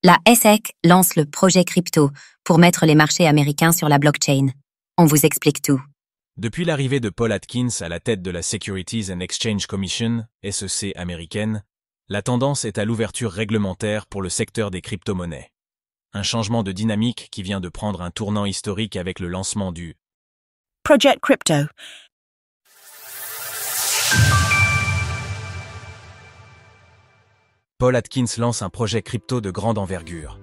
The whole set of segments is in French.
La SEC lance le projet crypto pour mettre les marchés américains sur la blockchain. On vous explique tout. Depuis l'arrivée de Paul Atkins à la tête de la Securities and Exchange Commission, SEC américaine, la tendance est à l'ouverture réglementaire pour le secteur des crypto-monnaies. Un changement de dynamique qui vient de prendre un tournant historique avec le lancement du Project Crypto. Paul Atkins lance un projet crypto de grande envergure.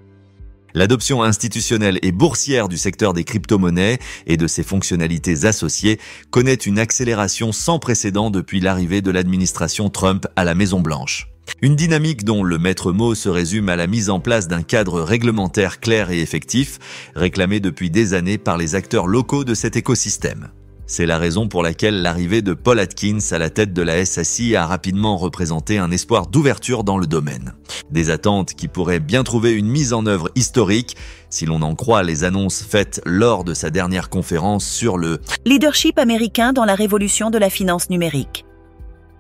L'adoption institutionnelle et boursière du secteur des crypto-monnaies et de ses fonctionnalités associées connaît une accélération sans précédent depuis l'arrivée de l'administration Trump à la Maison-Blanche. Une dynamique dont le maître mot se résume à la mise en place d'un cadre réglementaire clair et effectif, réclamé depuis des années par les acteurs locaux de cet écosystème. C'est la raison pour laquelle l'arrivée de Paul Atkins à la tête de la SEC a rapidement représenté un espoir d'ouverture dans le domaine. Des attentes qui pourraient bien trouver une mise en œuvre historique, si l'on en croit les annonces faites lors de sa dernière conférence sur le Leadership américain dans la révolution de la finance numérique.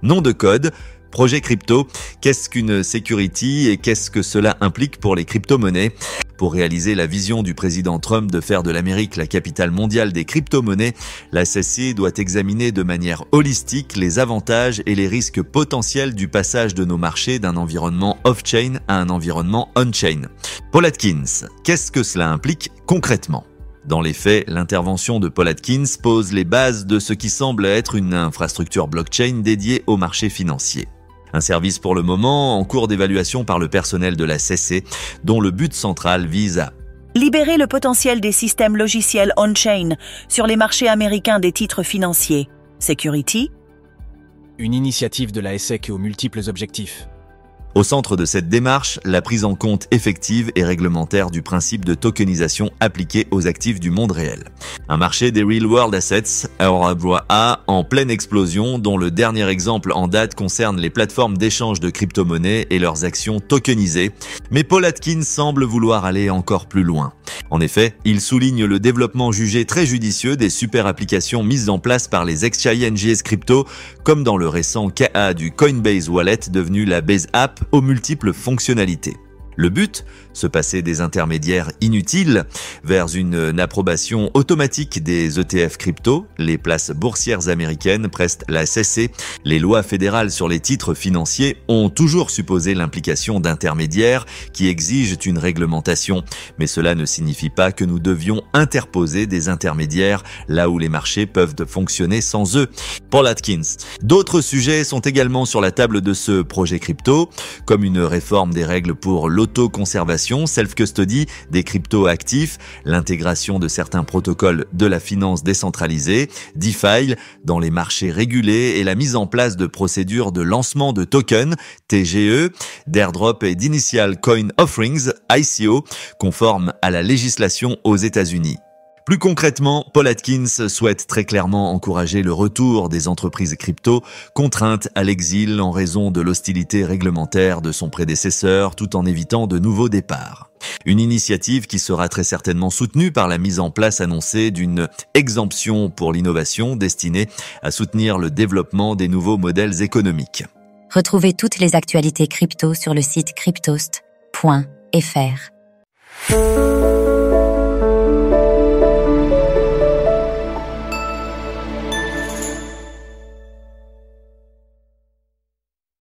Nom de code, projet crypto, qu'est-ce qu'une security et qu'est-ce que cela implique pour les crypto-monnaies ? Pour réaliser la vision du président Trump de faire de l'Amérique la capitale mondiale des crypto-monnaies, la SEC doit examiner de manière holistique les avantages et les risques potentiels du passage de nos marchés d'un environnement off-chain à un environnement on-chain. Paul Atkins, qu'est-ce que cela implique concrètement ? Dans les faits, l'intervention de Paul Atkins pose les bases de ce qui semble être une infrastructure blockchain dédiée au marché financier. Un service pour le moment en cours d'évaluation par le personnel de la SEC, dont le but central vise à libérer le potentiel des systèmes logiciels on-chain sur les marchés américains des titres financiers. Security. Une initiative de la SEC aux multiples objectifs. Au centre de cette démarche, la prise en compte effective et réglementaire du principe de tokenisation appliqué aux actifs du monde réel. Un marché des Real World Assets, RWA, en pleine explosion, dont le dernier exemple en date concerne les plateformes d'échange de crypto-monnaies et leurs actions tokenisées. Mais Paul Atkins semble vouloir aller encore plus loin. En effet, il souligne le développement jugé très judicieux des super applications mises en place par les exchanges crypto, comme dans le récent cas du Coinbase Wallet devenu la Base App aux multiples fonctionnalités. Le but, se passer des intermédiaires inutiles vers une approbation automatique des ETF crypto, les places boursières américaines prestent la SEC. Les lois fédérales sur les titres financiers ont toujours supposé l'implication d'intermédiaires qui exigent une réglementation. Mais cela ne signifie pas que nous devions interposer des intermédiaires là où les marchés peuvent fonctionner sans eux. Paul Atkins. D'autres sujets sont également sur la table de ce projet crypto, comme une réforme des règles pour l'autoconservation, self-custody des crypto-actifs, l'intégration de certains protocoles de la finance décentralisée, DeFi dans les marchés régulés et la mise en place de procédures de lancement de tokens, TGE, d'airdrop et d'initial coin offerings, ICO, conformes à la législation aux États-Unis. Plus concrètement, Paul Atkins souhaite très clairement encourager le retour des entreprises crypto contraintes à l'exil en raison de l'hostilité réglementaire de son prédécesseur tout en évitant de nouveaux départs. Une initiative qui sera très certainement soutenue par la mise en place annoncée d'une exemption pour l'innovation destinée à soutenir le développement des nouveaux modèles économiques. Retrouvez toutes les actualités crypto sur le site cryptost.fr.